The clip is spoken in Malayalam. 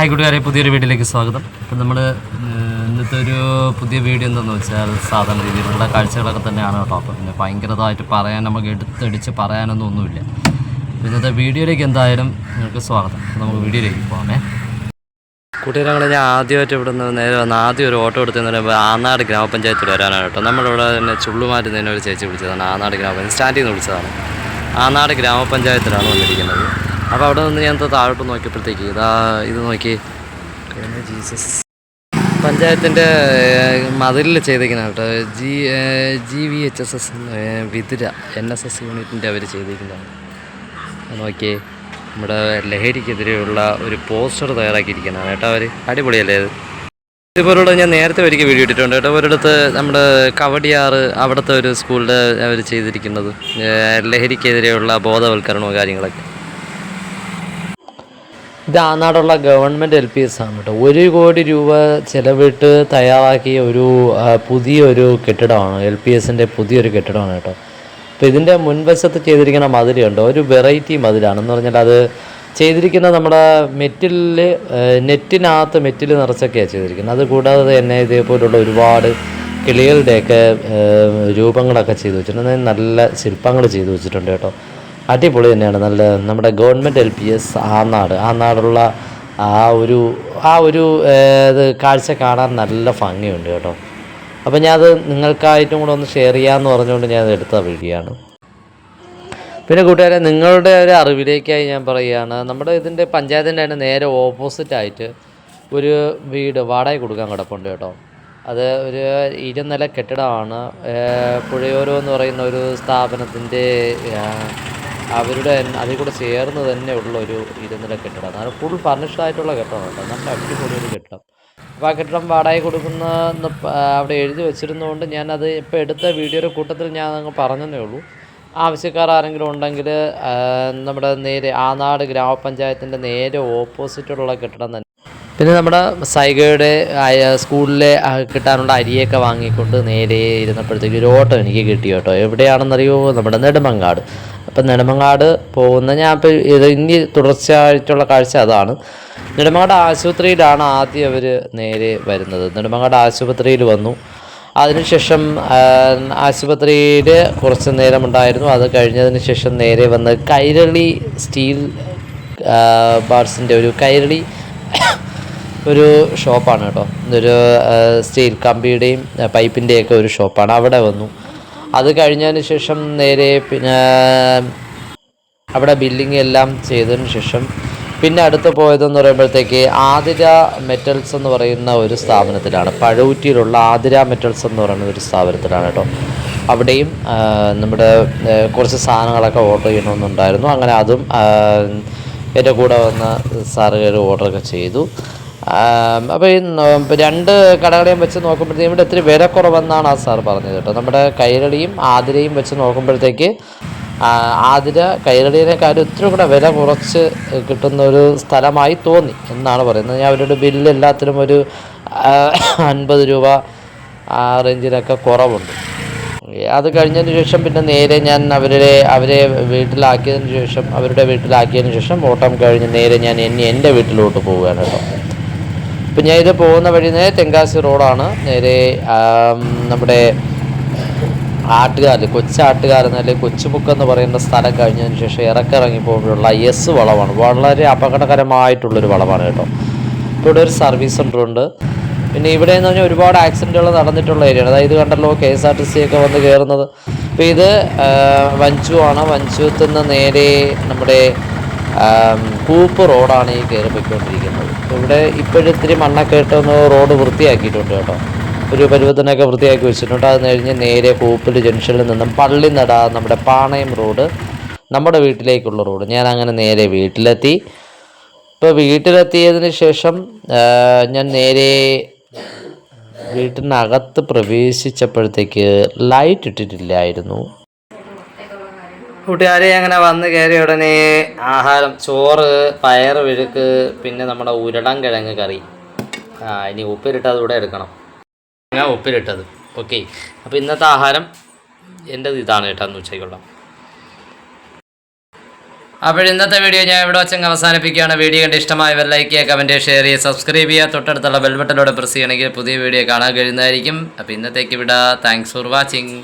ഹായ് കൂട്ടുകാരെ, പുതിയൊരു വീഡിയോയിലേക്ക് സ്വാഗതം. അപ്പം നമ്മൾ ഇന്നത്തെ ഒരു പുതിയ വീഡിയോ എന്താണെന്ന് വെച്ചാൽ സാധാരണ രീതിയിലുള്ള കാഴ്ചകളൊക്കെ തന്നെയാണ് കേട്ടോ. അപ്പം പിന്നെ ഭയങ്കരമായിട്ട് പറയാൻ നമുക്ക് എടുത്തടിച്ച് പറയാനൊന്നുമില്ല. ഇന്നത്തെ വീഡിയോയിലേക്ക് എന്തായാലും നിങ്ങൾക്ക് സ്വാഗതം. അപ്പം നമുക്ക് വീഡിയോയിലേക്ക് പോകാമേ. കൂട്ടുകാരെ, ഞാൻ ആദ്യമായിട്ട് ഇവിടെ നിന്ന് നേരെ വന്ന് ആദ്യം ഒരു ഓട്ടോ എടുത്തെന്ന് പറയുമ്പോൾ ആനാട് ഗ്രാമപഞ്ചായത്തിൽ വരാനാണ് കേട്ടോ. നമ്മളിവിടെ തന്നെ ചുള്ളുമാറ്റ് തന്നെ ഒരു ചേച്ചി വിളിച്ചതാണ്. ആനാട് ഗ്രാമപഞ്ചായത്ത് സ്റ്റാൻഡിൽ നിന്ന് വിളിച്ചതാണ്. ആനാട് ഗ്രാമപഞ്ചായത്തിലാണ് വന്നിരിക്കുന്നത്. അപ്പോൾ അവിടെ നിന്ന് ഞാൻ താഴോട്ട് നോക്കിയപ്പോഴത്തേക്ക് ഇത് നോക്കി ജീസസ് പഞ്ചായത്തിൻ്റെ മതിലിൽ ചെയ്തിരിക്കുന്ന കേട്ടോ. GVHSS വിതുര NSS യൂണിറ്റിൻ്റെ അവർ ചെയ്തിരിക്കുന്നതാണ്. നോക്കിയേ, നമ്മുടെ ലഹരിക്കെതിരെയുള്ള ഒരു പോസ്റ്റർ തയ്യാറാക്കിയിരിക്കുന്നതാണ് കേട്ടോ. അവർ അടിപൊളിയല്ലേ അത്. ഇതുപോലുള്ള ഞാൻ നേരത്തെ ഒരിക്കൽ വീഡിയോ ഇട്ടിട്ടുണ്ട് കേട്ടോ. ഒരിടത്ത് നമ്മുടെ കവടിയാറ് അവിടുത്തെ ഒരു സ്കൂളിൽ അവർ ചെയ്തിരിക്കുന്നത് ലഹരിക്കെതിരെയുള്ള ബോധവൽക്കരണവും കാര്യങ്ങളൊക്കെ. ഇത് ആനാടുള്ള ഗവൺമെൻറ് LPS ആണ് കേട്ടോ. 1 കോടി രൂപ ചിലവിട്ട് തയ്യാറാക്കിയ ഒരു പുതിയൊരു കെട്ടിടമാണ്. LPSൻ്റെ പുതിയൊരു കെട്ടിടമാണ് കേട്ടോ. അപ്പോൾ ഇതിൻ്റെ മുൻവശത്ത് ചെയ്തിരിക്കുന്ന മതിലുണ്ട്, ഒരു വെറൈറ്റി മതിലാണെന്ന് പറഞ്ഞാൽ അത് ചെയ്തിരിക്കുന്ന നമ്മുടെ നെറ്റിൽ നിറച്ചൊക്കെയാണ് ചെയ്തിരിക്കുന്നത്. അതുകൂടാതെ തന്നെ ഇതേപോലുള്ള ഒരുപാട് കിളികളുടെയൊക്കെ രൂപങ്ങളൊക്കെ ചെയ്തു വെച്ചിട്ടുണ്ട്. നല്ല ശില്പങ്ങൾ ചെയ്തു വെച്ചിട്ടുണ്ട് കേട്ടോ. അടിപൊളി തന്നെയാണ്. നല്ല നമ്മുടെ ഗവൺമെൻറ് LPS ആനാടുള്ള ആ ഒരു ഇത് കാഴ്ച കാണാൻ നല്ല ഭംഗിയുണ്ട് കേട്ടോ. അപ്പോൾ ഞാനത് നിങ്ങൾക്കായിട്ടും കൂടെ ഒന്ന് ഷെയർ ചെയ്യാമെന്ന് പറഞ്ഞുകൊണ്ട് ഞാൻ എടുത്ത വീഡിയോ ആണ്. പിന്നെ കൂട്ടുകാരെ, നിങ്ങളുടെ ഒരു അറിവിലേക്കായി ഞാൻ പറയുകയാണ്, നമ്മുടെ ഇതിൻ്റെ പഞ്ചായത്തിൻ്റെ തന്നെ നേരെ ഓപ്പോസിറ്റായിട്ട് ഒരു വീട് വാടക കൊടുക്കാൻ കിടപ്പുണ്ട് കേട്ടോ. അത് ഒരു 2 നില കെട്ടിടമാണ്. പുഴയോരം എന്ന് പറയുന്ന ഒരു സ്ഥാപനത്തിൻ്റെ അവരുടെ അതിൽ കൂടെ ചേർന്ന് തന്നെ ഉള്ള ഒരു 2 നില കെട്ടിടമാണ്. അത് ഫുൾ ഫർണിഷ്ഡ് ആയിട്ടുള്ള കെട്ടിടമാണ് കേട്ടോ. നല്ല അടിപൊളി ഒരു കെട്ടിടം. അപ്പോൾ ആ കെട്ടിടം വാടക കൊടുക്കുന്ന അവിടെ എഴുതി വെച്ചിരുന്നതുകൊണ്ട് ഞാനത് ഇപ്പോൾ എടുത്ത വീഡിയോയുടെ കൂട്ടത്തിൽ ഞാൻ അങ്ങ് പറഞ്ഞതേ ഉള്ളൂ. ആവശ്യക്കാർ ആരെങ്കിലും ഉണ്ടെങ്കിൽ നമ്മുടെ നേരെ ആനാട് ഗ്രാമപഞ്ചായത്തിൻ്റെ നേരെ ഓപ്പോസിറ്റുള്ള കെട്ടിടം തന്നെ. പിന്നെ നമ്മുടെ സൈഗയുടെ സ്കൂളിലെ കിട്ടാനുള്ള അരിയൊക്കെ വാങ്ങിക്കൊണ്ട് നേരെ ഇരുന്നപ്പോഴത്തേക്ക് ഒരു ഓട്ടോ എനിക്ക് കിട്ടി കേട്ടോ. എവിടെയാണെന്നറിയോ? നമ്മുടെ നെടുമങ്ങാട്. അപ്പം നെടുമങ്ങാട് പോകുന്ന ഞാൻ ഇപ്പോൾ ഇനി തുടർച്ചയായിട്ടുള്ള കാഴ്ച അതാണ്. നെടുമങ്ങാട് ആശുപത്രിയിലാണ് ആദ്യം അവർ നേരെ വരുന്നത്. നെടുമങ്ങാട് ആശുപത്രിയിൽ വന്നു. അതിനുശേഷം ആശുപത്രിയിൽ കുറച്ച് നേരമുണ്ടായിരുന്നു. അത് കഴിഞ്ഞതിന് ശേഷം നേരെ വന്ന് കൈരളി സ്റ്റീൽ ബാർസിൻ്റെ ഒരു ഷോപ്പാണ് കേട്ടോ. ഇതൊരു സ്റ്റീൽ കമ്പിയുടെയും പൈപ്പിൻ്റെയൊക്കെ ഒരു ഷോപ്പാണ്. അവിടെ വന്നു. അത് കഴിഞ്ഞതിന് ശേഷം നേരെ പിന്നെ അവിടെ ബില്ലിങ് എല്ലാം ചെയ്തതിന് ശേഷം പിന്നെ അടുത്ത് പോയതെന്ന് പറയുമ്പോഴത്തേക്ക് ആതിര മെറ്റൽസ് എന്ന് പറയുന്ന ഒരു സ്ഥാപനത്തിലാണ്. പഴൂറ്റിയിലുള്ള ആതിര മെറ്റൽസ് എന്ന് പറയുന്ന ഒരു സ്ഥാപനത്തിലാണ് കേട്ടോ. അവിടെയും നമ്മുടെ കുറച്ച് സാധനങ്ങളൊക്കെ ഓർഡർ ചെയ്യണമെന്നുണ്ടായിരുന്നു. അങ്ങനെ അതും എൻ്റെ കൂടെ വന്ന സാറുകാർ ഓർഡറൊക്കെ ചെയ്തു. അപ്പോൾ ഈ 2 കടകളെയും വെച്ച് നോക്കുമ്പോഴത്തേക്കും ഇവിടെ ഇത്തിരി വില കുറവെന്നാണ് ആ സാർ പറഞ്ഞത് കേട്ടോ. നമ്മുടെ കൈരളിയും ആതിരയും വെച്ച് നോക്കുമ്പോഴത്തേക്ക് ആതിര കൈരളിയേക്കാളും ഇത്തിരി കൂടെ വില കുറച്ച് കിട്ടുന്ന ഒരു സ്ഥലമായി തോന്നി എന്നാണ് പറയുന്നത്. ഞാൻ അവരുടെ ബില്ല് എല്ലാത്തിനും ഒരു 50 രൂപ ആ റേഞ്ചിലൊക്കെ കുറവുണ്ട്. അത് കഴിഞ്ഞതിന് ശേഷം പിന്നെ നേരെ ഞാൻ അവരുടെ വീട്ടിലാക്കിയതിന് ശേഷം ഓട്ടം കഴിഞ്ഞ് നേരെ ഞാൻ എൻ്റെ വീട്ടിലോട്ട് പോവുകയാണ് കേട്ടോ. ഇപ്പം ഞാൻ ഇത് പോകുന്ന വഴി നേരെ തെങ്കാശി റോഡാണ്. നേരെ നമ്മുടെ കൊച്ചാട്ടുകാരെന്ന് അല്ലെങ്കിൽ കൊച്ചുമുക്കെന്ന് പറയുന്ന സ്ഥലം കഴിഞ്ഞതിന് ശേഷം ഇറങ്ങി പോകുമ്പോഴുള്ള S വളവാണ്. വളരെ അപകടകരമായിട്ടുള്ളൊരു വളവാണ് കേട്ടോ. ഇപ്പോൾ ഇവിടെ ഒരു സർവീസ് സെൻ്ററുണ്ട്. പിന്നെ ഇവിടെ എന്ന് പറഞ്ഞാൽ ഒരുപാട് ആക്സിഡൻറ്റുകൾ നടന്നിട്ടുള്ള ഏരിയയാണ്. അതായത് കണ്ടല്ലോ KSRTC ഒക്കെ വന്ന് കയറുന്നത്. അപ്പോൾ ഇത് വഞ്ചുവാണ്. വഞ്ചൂത്ത് നിന്ന് നേരെ നമ്മുടെ കൂപ്പ് റോഡാണ് ഈ കയറി പോയിക്കൊണ്ടിരിക്കുന്നത്. ഇവിടെ ഇപ്പോഴിത്തിരി മണ്ണൊക്കെ ഇട്ടൊന്ന് റോഡ് വൃത്തിയാക്കിയിട്ടുണ്ട് കേട്ടോ. ഒരു പരുവത്തിനൊക്കെ വൃത്തിയാക്കി വെച്ചിട്ടുണ്ട്. അത് കഴിഞ്ഞ് നേരെ കൂപ്പിൽ ജംഗ്ഷനിൽ നിന്നും പള്ളിനട നമ്മുടെ പാണയം റോഡ് നമ്മുടെ വീട്ടിലേക്കുള്ള റോഡ്. ഞാൻ അങ്ങനെ നേരെ വീട്ടിലെത്തി. ഇപ്പോൾ വീട്ടിലെത്തിയതിന് ശേഷം ഞാൻ നേരെ വീട്ടിനകത്ത് പ്രവേശിച്ചപ്പോഴത്തേക്ക് ലൈറ്റ് ഇട്ടിട്ടില്ലായിരുന്നു. കൂട്ടുകാരെ, അങ്ങനെ വന്ന് കയറിയ ഉടനെ ആഹാരം, ചോറ്, പയർ വിഴുക്ക്, പിന്നെ നമ്മുടെ ഉരുളൻ കിഴങ്ങ് കറി. ഇനി ഉപ്പിലിട്ടത് കൂടെ എടുക്കണം. ഞാൻ ഉപ്പിലിട്ടത്. ഓക്കെ, അപ്പോൾ ഇന്നത്തെ ആഹാരം എൻ്റെത് ഇതാണ് കേട്ടോ. ഉച്ചയ്ക്കുള്ള അപ്പോൾ ഇന്നത്തെ വീഡിയോ ഞാൻ ഇവിടെ വെച്ചങ്ങ് അവസാനിപ്പിക്കുകയാണ്. വീഡിയോ കണ്ട് ഇഷ്ടമായ ലൈക്ക് ചെയ്യുക, കമൻറ്റ്, ഷെയർ ചെയ്യുക, സബ്സ്ക്രൈബ് ചെയ്യുക, തൊട്ടടുത്തുള്ള ബെൽ ബട്ടണിലൂടെ പ്രസ് ചെയ്യണമെങ്കിൽ പുതിയ വീഡിയോ കാണാൻ കഴിയുന്നതായിരിക്കും. അപ്പോൾ ഇന്നത്തേക്ക് വിടാം. Thanks for watching.